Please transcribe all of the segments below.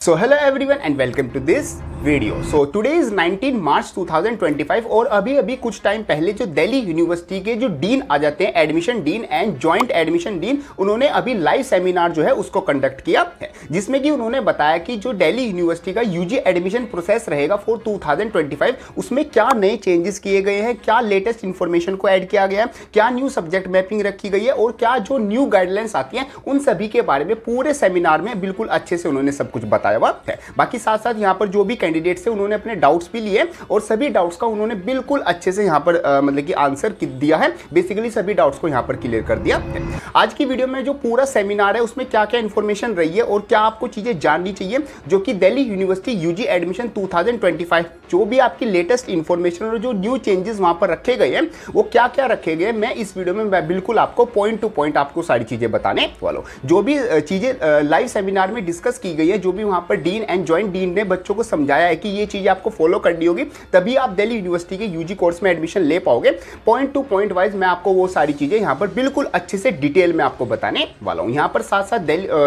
So hello everyone and welcome to this video. So today is 19 मार्च 2025 और अभी कुछ time पहले जो दिल्ली यूनिवर्सिटी के जो डीन आ जाते हैं, admission dean and joint admission dean, उन्होंने अभी लाइव सेमिनार जो है उसको कंडक्ट किया है, जिसमें कि उन्होंने बताया कि जो दिल्ली यूनिवर्सिटी का यूजी एडमिशन प्रोसेस रहेगा फॉर 2025 उसमें क्या नए चेंजेस किए गए हैं, क्या लेटेस्ट इंफॉर्मेशन को ऐड किया गया है, क्या न्यू सब्जेक्ट मैपिंग रखी गई है और क्या जो न्यू गाइडलाइंस आती हैं उन सभी के बारे में पूरे सेमिनार में बिल्कुल अच्छे से उन्होंने सब कुछ बताया हुआ है। बाकी साथ साथ यहाँ पर जो भी कैंडिडेट्स हैं उन्होंने अपने डाउट्स भी लिए और सभी डाउट्स का उन्होंने बिल्कुल अच्छे से यहाँ पर मतलब कि आंसर दिया है। बेसिकली सभी डाउट्स को यहाँ पर क्लियर कर दिया है। आज की वीडियो में जो पूरा सेमिनार है उसमें क्या क्या इंफॉर्मेशन रही है और क्या आपको चीजें जाननी चाहिए जो कि दिल्ली यूनिवर्सिटी यूजी एडमिशन 2025 जो भी आपकी लेटेस्ट इंफॉर्मेशन और जो न्यू चेंजेस वहां पर रखे गए हैं वो क्या क्या रखे गए, मैं इस वीडियो में मैं बिल्कुल आपको पॉइंट टू पॉइंट आपको सारी चीजें बताने वाला हूं। जो भी चीजें लाइव सेमिनार में डिस्कस की गई है, जो भी वहां पर डीन एंड जॉइंट डीन ने बच्चों को समझाया है कि ये चीजें आपको फॉलो करनी होगी, तभी आप दिल्ली यूनिवर्सिटी के यूजी कोर्स में एडमिशन ले पाओगे। पॉइंट टू पॉइंट वाइज मैं आपको वो सारी चीजें यहाँ पर बिल्कुल अच्छे से डिटेल में आपको बताने वाला हूँ। यहाँ पर साथ साथ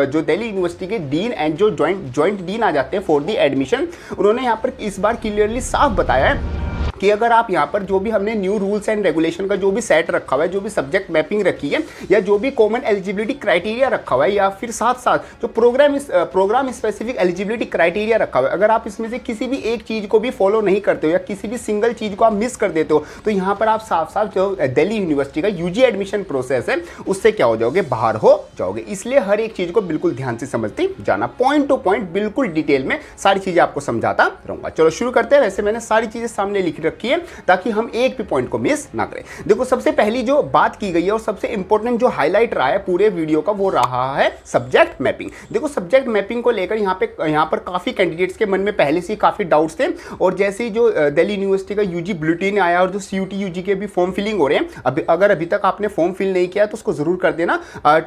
जो दिल्ली यूनिवर्सिटी के डीन एंड जो जॉइंट डीन आ जाते हैं फॉर दी एडमिशन, उन्होंने यहाँ पर इस बार क्लियरली साफ बताया है कि अगर आप यहाँ पर जो भी हमने न्यू रूल्स एंड रेगुलेशन का जो भी सेट रखा हुआ है, जो भी सब्जेक्ट मैपिंग रखी है या जो भी कॉमन एलिजिबिलिटी क्राइटेरिया रखा हुआ है या फिर साथ साथ जो प्रोग्राम स्पेसिफिक एलिजिबिलिटी क्राइटेरिया रखा हुआ है, अगर आप इसमें से किसी भी एक चीज़ को भी फॉलो नहीं करते हो या किसी भी सिंगल चीज़ को आप मिस कर देते हो तो यहाँ पर आप साफ साफ जो दिल्ली यूनिवर्सिटी का यूजी एडमिशन प्रोसेस है उससे क्या हो जाओगे, बाहर हो जाओगे। इसलिए हर एक चीज़ को बिल्कुल ध्यान से समझते जाना, पॉइंट टू पॉइंट बिल्कुल डिटेल में सारी चीज़ें आपको समझाता रहूँगा। चलो शुरू करते हैं। वैसे मैंने सारी चीज़ें सामने लिख रखी है ताकि हम एक भी पॉइंट को मिस ना करें। देखो सबसे पहली जो बात की गई है और सबसे इंपॉर्टेंट जो हाईलाइट रहा है पूरे वीडियो का वो रहा है सब्जेक्ट मैपिंग। देखो सब्जेक्ट मैपिंग को लेकर यहाँ पर काफी कैंडिडेट्स के मन में पहले से ही काफी डाउट्स थे और जैसे ही जो दिल्ली यूनिवर्सिटी का यूजी बुलेटिन आया और जो सीयूटी यूजी के भी फॉर्म फिलिंग हो रहे हैं, अगर अभी तक आपने फॉर्म फिल नहीं किया तो उसको जरूर कर देना।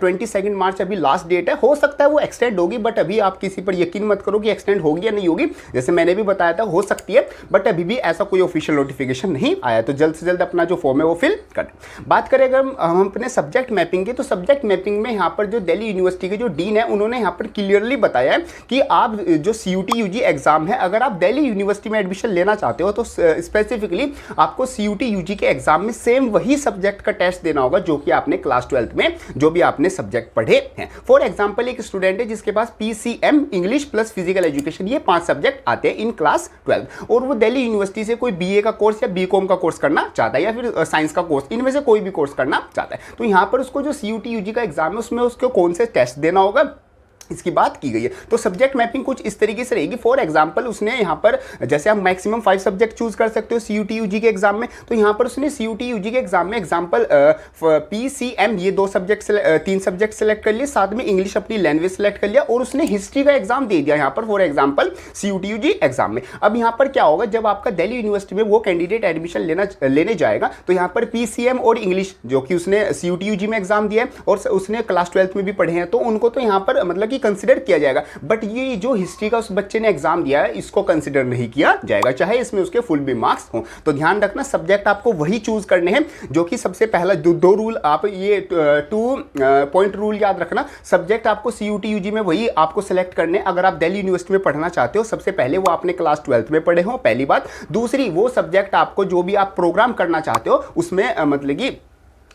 22 मार्च अभी लास्ट डेट है, हो सकता है वो एक्सटेंड होगी बट अभी आप किसी पर यकीन मत करो कि एक्सटेंड होगी या नहीं होगी। जैसे मैंने भी बताया था हो सकती है बट अभी भी ऐसा कोई ऑफिशियल नोटिफिकेशन नहीं आया, तो जल्द से जल्द अपना जो फॉर्म है वो फिल कर। बात करें अगर हम अपने सब्जेक्ट मैपिंग की, तो सब्जेक्ट मैपिंग में यहाँ पर जो दिल्ली यूनिवर्सिटी के जो डीन है उन्होंने यहाँ पर क्लियरली बताया है कि आप जो सीयूटी यूजी एग्जाम है, अगर आप दिल्ली यूनिवर्सिटी में एडमिशन लेना चाहते हो तो स्पेसिफिकली आपको सीयूटी यूजी के एग्जाम में सेम वही सब्जेक्ट का टेस्ट देना होगा जो कि आपने क्लास 12th में जो भी आपने सब्जेक्ट पढ़े हैं। फॉर एग्जाम्पल एक स्टूडेंट है जिसके पास PCM English plus physical education ये 5 सब्जेक्ट आते हैं इन क्लास 12 और वो दिल्ली यूनिवर्सिटी से कोई BA का कोर्स या BCom का कोर्स करना चाहता है या फिर साइंस का कोर्स, इनमें से कोई भी कोर्स करना चाहता है, तो यहाँ पर उसको जो सीयूटी यूजी का एग्जाम है उसमें उसको कौन से टेस्ट देना होगा इसकी बात की गई है। तो सब्जेक्ट मैपिंग कुछ इस तरीके से रहेगी। फॉर एग्जांपल उसने यहाँ पर जैसे आप मैक्सिमम 5 सब्जेक्ट चूज कर सकते हो सीयूटी यूजी के एग्जाम में, तो यहाँ पर उसने सीयूटी यूजी के एग्जाम में एग्जांपल PCM ये 3 सब्जेक्ट सेलेक्ट कर लिए, साथ में इंग्लिश अपनी लैंग्वेज सेलेक्ट कर लिया और उसने हिस्ट्री का एग्जाम दे दिया यहाँ पर for example CUT UG exam में। अब यहाँ पर क्या होगा, जब आपका दिल्ली यूनिवर्सिटी में वो कैंडिडेट एडमिशन लेने जाएगा तो यहाँ पर PCM और इंग्लिश जो कि उसने सीयूटी यूजी में एग्जाम दिया है और उसने क्लास 12th में भी पढ़े हैं तो उनको तो यहाँ पर मतलब कंसिडर किया जाएगा, बट ये जो हिस्ट्री का उस बच्चे ने एग्जाम दिया है इसको कंसिडर नहीं किया जाएगा, चाहे इसमें उसके फुल भी मार्क्स हो। तो ध्यान रखना सब्जेक्ट आपको वही चूज करने हैं जो कि सबसे पहला दो रूल आप ये 2 पॉइंट रूल याद रखना। सब्जेक्ट आपको सीयूटी यूजी में वही आपको सेलेक्ट करने अगर आप दिल्ली यूनिवर्सिटी में पढ़ना चाहते हो, सबसे पहले वो आपने क्लास 12th में पढ़े हो, पहली बात। दूसरी वो सब्जेक्ट आपको जो भी आप प्रोग्राम करना चाहते हो उसमें मतलब कि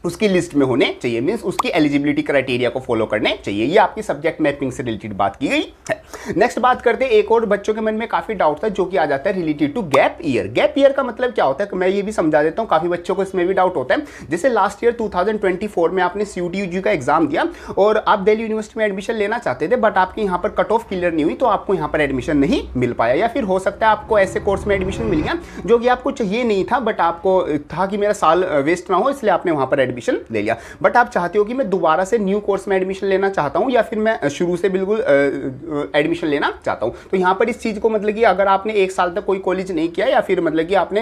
उसकी लिस्ट में होने चाहिए, मींस उसकी एलिजिबिलिटी क्राइटेरिया को फॉलो करने चाहिए। ये आपकी सब्जेक्ट मैपिंग से रिलेटेड बात की गई है। नेक्स्ट बात करते हैं, एक और बच्चों के मन में काफी डाउट था जो कि आ जाता है related to gap year. Gap year का मतलब क्या होता है मैं ये भी समझा देता हूँ, काफी बच्चों को इसमें भी डाउट होता है। जैसे लास्ट ईयर 2024 में आपने सीयूटी यूजी का एग्जाम दिया और आप दिल्ली यूनिवर्सिटी में एडमिशन लेना चाहते थे बट आपके यहाँ पर कट ऑफ क्लियर नहीं हुई तो आपको यहाँ पर एडमिशन नहीं मिल पाया, या फिर हो सकता है आपको ऐसे कोर्स में एडमिशन मिल गया जो कि आपको चाहिए नहीं था बट आपको था कि मेरा साल वेस्ट ना हो इसलिए आपने वहां पर एडमिशन ले लिया, बट आप चाहते हो कि मैं दोबारा से न्यू कोर्स में एडमिशन लेना चाहता हूं या फिर मैं शुरू से बिल्कुल एडमिशन लेना चाहता हूं। तो यहां पर इस चीज को मतलब कि अगर आपने 1 साल तक कोई कॉलेज नहीं किया या फिर मतलब कि आपने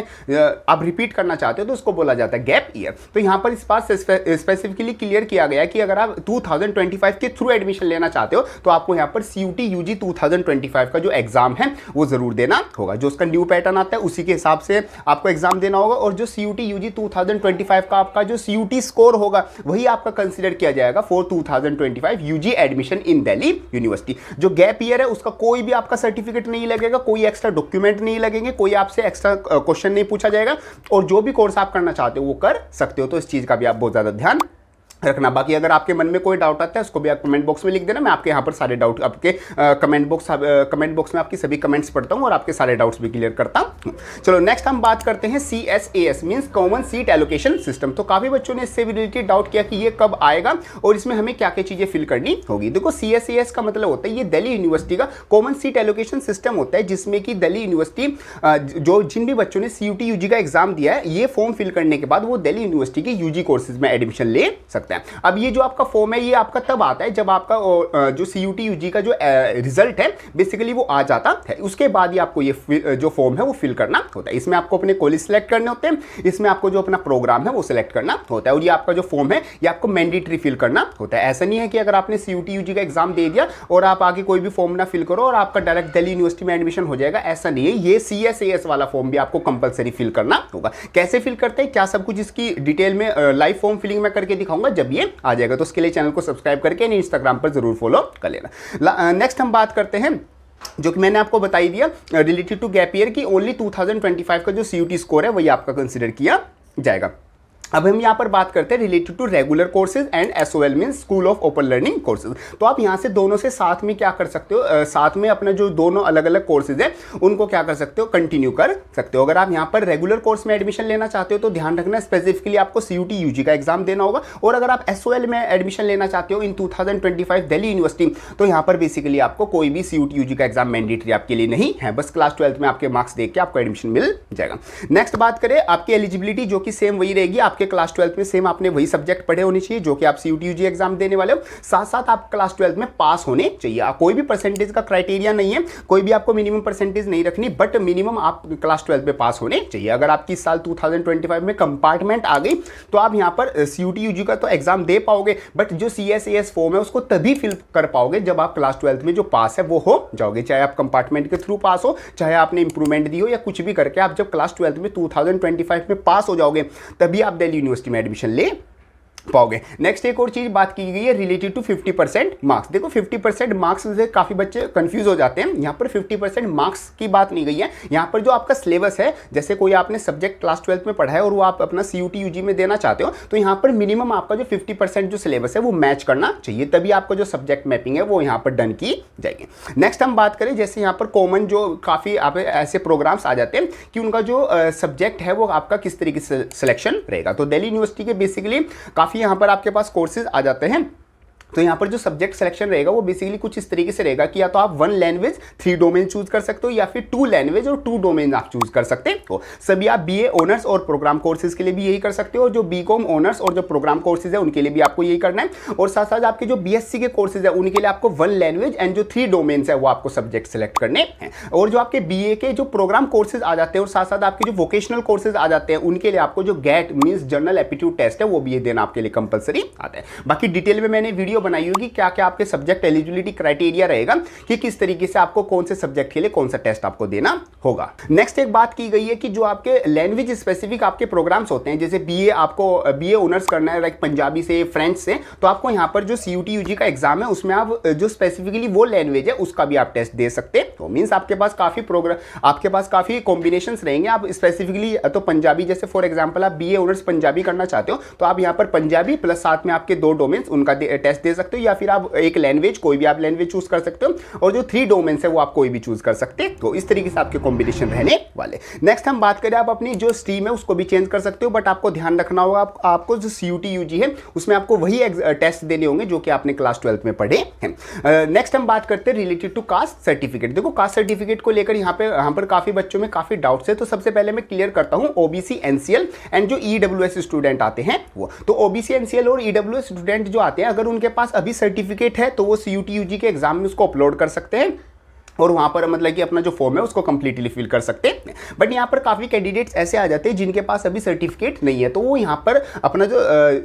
आप रिपीट करना चाहते हो तो उसको बोला जाता है गैप ईयर। तो यहां पर इस बात स्पेसिफिकली क्लियर किया गया है कि अगर आप 2025 के थ्रू एडमिशन लेना चाहते हो तो आपको यहां पर सीयूटी यूजी 2025 का जो एग्जाम है वो जरूर देना होगा, जो उसका न्यू पैटर्न आता है उसी के हिसाब से आपको एग्जाम देना होगा। और जो सीयूटी यूजी 2025 का आपका जो सीयूटी CET स्कोर होगा वही आपका कंसीडर किया जाएगा for 2025 UG admission in Delhi University. जो गैप ईयर है उसका कोई भी आपका सर्टिफिकेट नहीं लगेगा, कोई एक्स्ट्रा डॉक्यूमेंट नहीं लगेंगे, कोई आपसे एक्स्ट्रा क्वेश्चन नहीं पूछा जाएगा और जो भी कोर्स आप करना चाहते हो वो कर सकते हो। तो इस चीज का भी आप बहुत ज्यादा ध्यान रखना। बाकी अगर आपके मन में कोई डाउट आता है उसको भी आप कमेंट बॉक्स में लिख देना, मैं आपके यहाँ पर सारे डाउट आपके कमेंट बॉक्स में आपकी सभी कमेंट्स पढ़ता हूँ और आपके सारे डाउट्स भी क्लियर करता हूँ। चलो नेक्स्ट हम बात करते हैं CSAS means common seat allocation system. तो काफी बच्चों ने इससे रिलेटेड डाउट किया कि ये कब आएगा और इसमें हमें क्या क्या चीजें फिल करनी होगी। देखो CSAS का मतलब होता है ये दिल्ली यूनिवर्सिटी का कॉमन सीट एलोकेशन सिस्टम होता है, जिसमें कि दिल्ली यूनिवर्सिटी जो जिन भी बच्चों ने CUT UG का एग्जाम दिया है ये फॉर्म फिल करने के बाद वो दिल्ली यूनिवर्सिटी के UG कोर्सेज में एडमिशन ले सकते हैं। अब ये जो आपका फॉर्म है ये आपका तब आता है जब आपका जो CUT UG का जो रिजल्ट है बेसिकली वो आ जाता है, उसके बाद ही आपको ये जो फॉर्म है वो फिल करना होता है। इसमें आपको अपने कॉलेज सेलेक्ट करने होते हैं, इसमें आपको जो अपना प्रोग्राम है वो सिलेक्ट करना होता है और ये आपका जो फॉर्म है ये आपको मैंडेटरी फिल करना होता है। ऐसा नहीं है कि अगर आपने CUT UG का एग्जाम दे दिया और आप आगे कोई भी फॉर्म ना फिल करो और आपका डायरेक्ट दिल्ली यूनिवर्सिटी में एडमिशन हो जाएगा, ऐसा नहीं है। ये CSAS वाला फॉर्म भी आपको कंपलसरी फिल करना होगा। कैसे फिल करते हैं क्या सब कुछ इसकी डिटेल में लाइव फॉर्म फिलिंग में करके दिखाऊंगा जब ये आ जाएगा, तो उसके लिए चैनल को सब्सक्राइब करके इंस्टाग्राम पर जरूर फॉलो कर लेना। नेक्स्ट हम बात करते हैं जो कि मैंने आपको बताई दिया रिलेटेड टू गैप ईयर की ओनली 2025 का जो CUT स्कोर है वही आपका कंसीडर किया जाएगा। अब हम यहाँ पर बात करते हैं related to regular courses and SOL means school of open learning courses. तो आप यहाँ से दोनों से साथ में क्या कर सकते हो, साथ में अपना जो दोनों अलग अलग कोर्सेज है उनको क्या कर सकते हो, कंटिन्यू कर सकते हो। अगर आप यहाँ पर रेगुलर कोर्स में एडमिशन लेना चाहते हो तो ध्यान रखना स्पेसिफिकली आपको CUT UG का एग्जाम देना होगा, और अगर आप SOL में एडमिशन लेना चाहते हो इन 2025 दिल्ली यूनिवर्सिटी तो यहाँ पर बेसिकली आपको कोई भी CUT UG का एग्जाम मैंडेटरी आपके लिए नहीं है, बस क्लास 12 में आपके मार्क्स देख के आपको एडमिशन मिल जाएगा। नेक्स्ट बात करें आपकी एलिजिबिलिटी जो कि सेम वही रहेगी, आपके क्लास 12 में सेम आपने वही सब्जेक्ट पढ़े होने चाहिए जो कि आप CUT UG एग्जाम देने वाले हो, साथ साथ आप क्लास 12 में पास होने चाहिए। कोई भी परसेंटेज का क्राइटेरिया नहीं है, कोई भी आपको मिनिमम परसेंटेज नहीं रखनी, बट मिनिमम आप क्लास 12 में पास होने चाहिए। अगर आपकी इस साल 2025 में कंपार्टमेंट आ गई तो आप यहाँ पर CUT UG का तो एग्जाम दे पाओगे, बट जो CSAS फॉर्म है उसको तभी फिल कर पाओगे जब आप क्लास 12 में जो पास है वो हो जाओगे, चाहे आप कंपार्टमेंट के थ्रू पास हो, चाहे आपने इंप्रूवमेंट दी हो या कुछ भी करके आप जब क्लास 12 में 2025 में पास हो जाओगे तभी आप दिल्ली यूनिवर्सिटी में एडमिशन ले पाओगे। नेक्स्ट एक और चीज बात की गई है रिलेटेड टू 50% मार्क्स। देखो 50% मार्क्स से काफी बच्चे कंफ्यूज हो जाते हैं, यहाँ पर 50% मार्क्स की बात नहीं गई है, यहाँ पर जो आपका सिलेबस है, जैसे कोई आपने सब्जेक्ट क्लास 12 में पढ़ा है और वो आप अपना CUT UG में देना चाहते हो तो यहाँ पर मिनिमम आपका जो 50% जो सिलेबस है वो मैच करना चाहिए, तभी आपका जो सब्जेक्ट मैपिंग है वो यहाँ पर डन की जाएगी। नेक्स्ट हम बात करें जैसे यहाँ पर कॉमन जो काफी आप ऐसे प्रोग्राम्स आ जाते हैं कि उनका जो सब्जेक्ट है वो आपका किस तरीके से सिलेक्शन रहेगा। तो दिल्ली यूनिवर्सिटी के बेसिकली काफी यहाँ पर आपके पास कोर्सेज आ जाते हैं, तो यहाँ पर जो सब्जेक्ट सिलेक्शन रहेगा वो बेसिकली कुछ इस तरीके से रहेगा कि या तो आप 1 लैंग्वेज 3 डोमेन चूज कर सकते हो या फिर 2 लैंग्वेज और 2 डोमेन आप चूज कर सकते हो। सभी आप BA ऑनर्स और प्रोग्राम कोर्सेज के लिए भी यही कर सकते हो, जो BCom ऑनर्स और जो प्रोग्राम कोर्सेज है उनके लिए भी आपको यही करना है, और साथ साथ आपके जो BSc के कोर्सेज है उनके लिए आपको 1 लैंग्वेज एंड जो 3 डोमेन्स है वो आपको सब्जेक्ट सेलेक्ट करने हैं। और जो आपके BA के जो प्रोग्राम कोर्सेज आ जाते हैं और साथ साथ आपके जो वोकेशनल कोर्सेज आ जाते हैं उनके लिए आपको जो GAT means general aptitude test है वो भी ये देना आपके लिए कंपलसरी आता है। बाकी डिटेल में मैंने वीडियो बनाई होगी क्या आपके सब्जेक्ट एलिजिबिलिटी क्राइटेरिया रहेगा कि किस तरीके से आपको कौन से सब्जेक्ट के लिए कौन सा टेस्ट आपको देना होगा। नेक्स्ट एक बात की गई है कि जो आपके लैंग्वेज स्पेसिफिक आपके प्रोग्राम्स होते हैं, जैसे BA आपको BA ऑनर्स करना है लाइक पंजाबी से फ्रेंच से, तो आपको यहाँ पर जो CUT UG का एग्जाम है उसमें आप जो स्पेसिफिकली वो लैंग्वेज है उसका भी आप टेस्ट दे सकते हैं। तो मीन्स आपके पास काफी कॉम्बिनेशन रहेंगे। आप स्पेसिफिकली तो पंजाबी जैसे फॉर एग्जाम्पल आप BA ऑनर्स पंजाबी करना चाहते हो तो आप यहाँ पर पंजाबी प्लस साथ में आपके 2 डोमेन्स उनका टेस्ट दे सकते हो, या फिर आप एक लैंग्वेज कोई भी आप लैंग्वेज चूज कर सकते हो और जो 3 डोमेन्स है वो आप कोई भी चूज कर सकते हैं। तो इस तरीके से आपके कॉम्बिनेशन रहने वाले। नेक्स्ट हम बात करें आप अपनी जो स्ट्रीम है उसको भी चेंज कर सकते हो, बट आपको ध्यान रखना होगा आपको जो CUT UG है उसमें आपको वही टेस्ट देने होंगे जो कि आपने क्लास 12 में पढ़े हैं। नेक्स्ट हम बात करते हैं रिलेटेड टू कास्ट सर्टिफिकेट। देखो कास्ट सर्टिफिकेट को लेकर यहाँ पर काफी बच्चों में काफी डाउट्स है, तो सबसे पहले मैं क्लियर करता हूँ OBC NCL एंड जो EWS स्टूडेंट आते हैं वो, तो OBC NCL और EWS स्टूडेंट जो आते हैं अगर उनके पास अभी सर्टिफिकेट है तो वो CUT UG के एग्जाम में उसको अपलोड कर सकते हैं। और वहाँ पर मतलब कि अपना जो फॉर्म है उसको कंप्लीटली फिल कर सकते हैं। बट यहाँ पर काफ़ी कैंडिडेट्स ऐसे आ जाते हैं जिनके पास अभी सर्टिफिकेट नहीं है, तो वो यहाँ पर अपना जो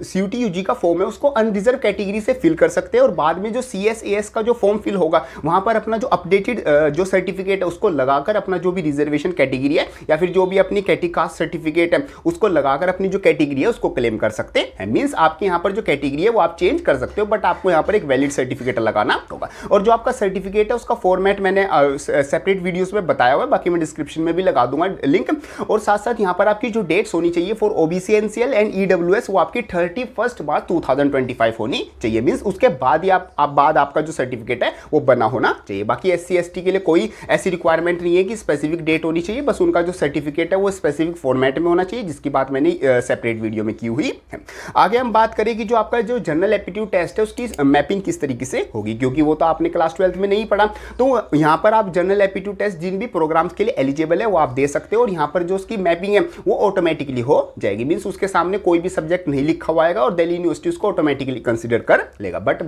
CUT UG का फॉर्म है उसको अनरिजर्व कैटेगरी से फिल कर सकते हैं और बाद में जो CS का जो फॉर्म फिल होगा वहाँ पर अपना जो अपडेटेड जो सर्टिफिकेट है उसको लगाकर अपना जो भी रिजर्वेशन कैटेगरी है या फिर जो भी अपनी कैटेकास्ट सर्टिफिकेट है उसको लगाकर अपनी जो कैटेगरी है उसको क्लेम कर सकते हैं। मीन्स आपके यहाँ पर जो कैटेगरी है वो आप चेंज कर सकते हो, बट आपको यहाँ पर एक वैलिड सर्टिफिकेट लगाना होगा। और जो आपका सर्टिफिकेट है उसका फॉर्मेट मैंने सेपरेट वीडियोस में बताया हुआ है, बाकी मैं डिस्क्रिप्शन में भी लगा दूंगा लिंक। और साथ साथ यहाँ पर आपकी जो डेट्स होनी चाहिए for OBC NCL and EWS वो आपकी 31 मार्च 2025 होनी चाहिए। मींस उसके बाद ही बाद आपका जो सर्टिफिकेट है वो बना होना चाहिए। बाकी SC ST के लिए कोई ऐसी रिक्वायरमेंट नहीं है कि स्पेसिफिक डेट होनी चाहिए, बस उनका जो सर्टिफिकेट है वो स्पेसिफिक फॉर्मेट में होना चाहिए, जिसकी बात मैंने सेपरेट वीडियो में की हुई है। आगे हम बात करें कि जो आपका जो जनरल एप्टीट्यूड टेस्ट है उसकी मैपिंग किस तरीके से होगी, क्योंकि वो तो आपने क्लास 12th में नहीं पढ़ा। तो यहाँ पर आप जनरल एप्टीट्यूड टेस्ट जिन भी प्रोग्राम्स के लिए एलिजिबल है वो आप दे सकते हो और यहाँ पर जो उसकी मैपिंग है वो ऑटोमेटिकली हो जाएगी। मींस उसके सामने कोई भी सब्जेक्ट नहीं लिखा हुआ आएगा और दिल्ली यूनिवर्सिटी उसको ऑटोमेटिकली कंसीडर कर लेगा। बट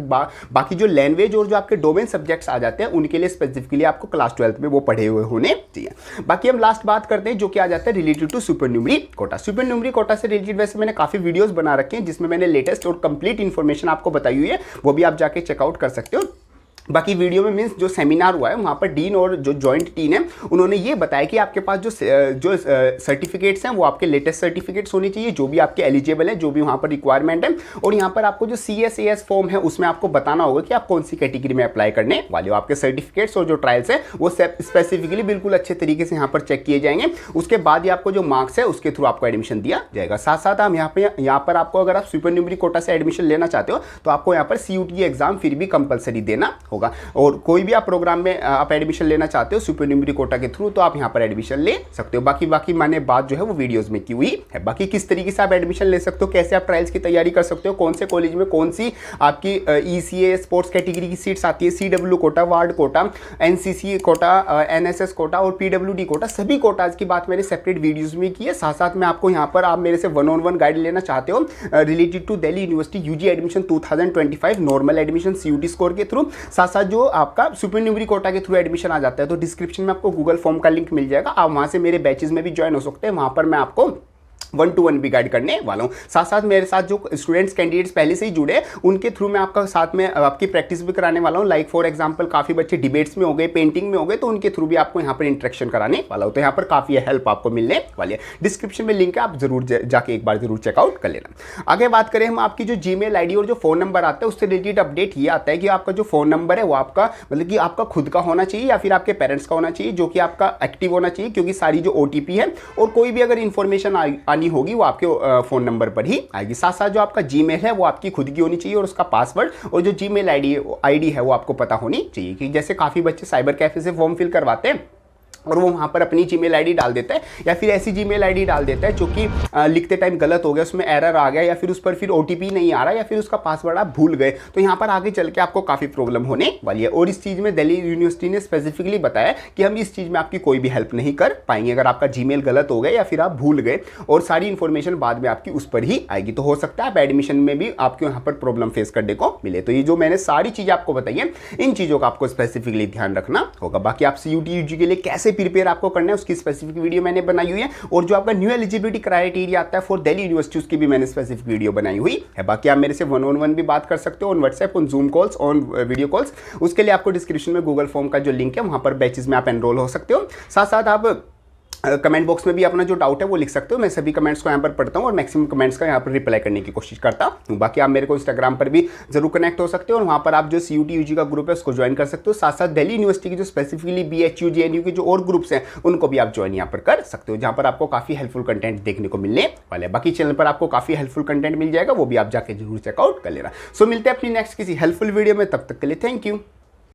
बाकी जो लैंग्वेज और जो आपके डोमेन सब्जेक्ट्स आ जाते हैं उनके लिए स्पेसिफिकली आपको क्लास 12th में वो पढ़े हुए होने चाहिए। बाकी हम लास्ट बात करते हैं जो कि आ जाता है रिलेटेड टू सुपरन्यूमरी कोटा। सुपरन्यूमरी कोटा से रिलेटेड वैसे मैंने काफी वीडियोस बना रखे हैं जिसमें मैंने लेटेस्ट और कंप्लीट इन्फॉर्मेशन आपको बताई हुई है, वो भी आप जाके चेकआउट कर सकते हो। बाकी वीडियो में मीन्स जो सेमिनार हुआ है वहाँ पर डीन और जो जॉइंट टीम है उन्होंने ये बताया कि आपके पास जो सर्टिफिकेट्स हैं वो आपके लेटेस्ट सर्टिफिकेट्स होने चाहिए जो भी आपके एलिजिबल है, जो भी वहाँ पर रिक्वायरमेंट है। और यहाँ पर आपको जो CSAS फॉर्म है उसमें आपको बताना होगा कि आप कौन सी कैटेगरी में अप्लाई करने वाले हो। आपके सर्टिफिकेट्स और जो ट्रायल्स है वो स्पेसिफिकली बिल्कुल अच्छे तरीके से यहाँ पर चेक किए जाएंगे। उसके बाद ही आपको जो मार्क्स है उसके थ्रू आपको एडमिशन दिया जाएगा। साथ साथ हम यहाँ पर आपको अगर आप सुपरन्यूमरी कोटा से एडमिशन लेना चाहते हो तो आपको यहाँ पर CUT एग्जाम फिर भी कंपलसरी देना होगा। और कोई भी आप प्रोग्राम में आप एडमिशन लेना चाहते हो सुपरन्यूमरी कोटा के थ्रू तो आप यहाँ पर एडमिशन ले सकते हो। बाकी मैंने बात जो है वो वीडियोस में की हुई है। बाकी किस तरीके से आप एडमिशन ले सकते हो, कैसे आप ट्रायल्स की तैयारी कर सकते हो, कौन से कॉलेज में कौन सी आपकी ECA स्पोर्ट्स कैटेगरी की सीट्स आती है, CW quota, ward quota, NCC quota, NSS quota और PWD कोटा, सभी कोटाज की बात मैंने सेपरेट वीडियोज में की है। साथ साथ में आपको यहाँ पर आप मेरे से 1-on-1 गाइड लेना चाहते हो related to Delhi University UG एडमिशन 2025 नॉर्मल एडमिशन CUT स्कोर के थ्रू, साथ साथ जो आपका सुपरन्यूमरी कोटा के थ्रू एडमिशन आ जाता है तो डिस्क्रिप्शन में आपको गूगल फॉर्म का लिंक मिल जाएगा। आप वहां से मेरे बैचेस में भी ज्वाइन हो सकते हैं, वहां पर मैं आपको 1-to-1 भी गाइड करने वाला हूँ। साथ साथ मेरे साथ जो स्टूडेंट्स कैंडिडेट्स पहले से ही जुड़े हैं उनके थ्रू मैं आपका साथ में आपकी प्रैक्टिस भी कराने वाला हूँ। लाइक फॉर एग्जांपल काफ़ी बच्चे डिबेट्स में हो गए, पेंटिंग में हो गए, तो उनके थ्रू भी आपको यहाँ पर इंटरेक्शन कराने वाला हूँ। तो यहाँ पर काफ़ी हेल्प आपको मिलने वाली है। डिस्क्रिप्शन में लिंक है, आप जरूर जाके एक बार जरूर चेकआउट कर लेना। आगे बात करें हम आपकी जो Gmail ID और जो फ़ोन नंबर आता है उससे रिलेटेड अपडेट ये आता है कि आपका जो फ़ोन नंबर है वो आपका मतलब कि आपका खुद का होना चाहिए या फिर आपके पेरेंट्स का होना चाहिए, जो कि आपका एक्टिव होना चाहिए, क्योंकि सारी जो OTP है और कोई भी अगर इन्फॉर्मेशन आनी होगी वो आपके फोन नंबर पर ही आएगी। साथ साथ जो आपका Gmail है वो आपकी खुद की होनी चाहिए और उसका पासवर्ड और जो Gmail ID है वो आपको पता होनी चाहिए। कि जैसे काफ़ी बच्चे साइबर कैफे से फॉर्म फिल करवाते हैं और वो वहाँ पर अपनी Gmail ID डाल देता है या फिर ऐसी Gmail ID डाल देता है जो कि लिखते टाइम गलत हो गया, उसमें एरर आ गया या फिर उस पर फिर OTP नहीं आ रहा या फिर उसका पासवर्ड आप भूल गए, तो यहाँ पर आगे चल के आपको काफ़ी प्रॉब्लम होने वाली है। और इस चीज़ में दिल्ली यूनिवर्सिटी ने स्पेसिफिकली बताया कि हम इस चीज़ में आपकी कोई भी हेल्प नहीं कर पाएंगे अगर आपका Gmail गलत हो गया या फिर आप भूल गए, और सारी इन्फॉर्मेशन बाद में आपकी उस पर ही आएगी। तो हो सकता है आप एडमिशन में भी आपको यहाँ पर प्रॉब्लम फेस करने को मिले। तो ये जो मैंने सारी चीज़ें आपको बताई है इन चीज़ों का आपको स्पेसिफिकली ध्यान रखना होगा। बाकी आप CUT UG के लिए कैसे प्रिपेयर आपको करना है उसकी स्पेसिफिक वीडियो मैंने बनाई हुई है, और जो आपका न्यू एलिजिबिलिटी क्राइटेरिया आता है फॉर दिल्ली यूनिवर्सिटी उसकी भी मैंने स्पेसिफिक वीडियो बनाई हुई है। बाकी आप मेरे से 1-on-1 भी बात कर सकते हो on WhatsApp, on zoom calls, on video calls. उसके लिए आपको डिस्क्रिप्शन में गूगल फॉर्म का जो लिंक है वहां पर बैचेस में आप एनरोल हो सकते हो। साथ साथ आप कमेंट बॉक्स में भी अपना जो डाउट है वो लिख सकते हो। मैं सभी कमेंट्स को यहाँ पर पढ़ता हूँ और मैक्सिमम कमेंट्स का यहाँ पर रिप्लाई करने की कोशिश करता हूँ। बाकी आप मेरे को इंस्टाग्राम पर भी जरूर कनेक्ट हो सकते हो और वहाँ पर आप जो CUT UG का ग्रुप है उसको ज्वाइन कर सकते हो। साथ साथ दिल्ली यूनिवर्सिटी की जो स्पेसिफिकली BHU JNU के जो और ग्रुप्स हैं उनको भी आप ज्वाइन यहाँ पर कर सकते हो, जहाँ पर आपको काफ़ी हेल्पफुल कंटेंट देखने को मिलने वाले। बाकी चैनल पर आपको काफ़ी हेल्पफुल कंटेंट मिल जाएगा, वो भी आप जाके जरूर चेकआउट कर लेना। सो मिलते हैं अपनी नेक्स्ट किसी हेल्पफुल वीडियो में, तब तक के लिए थैंक यू।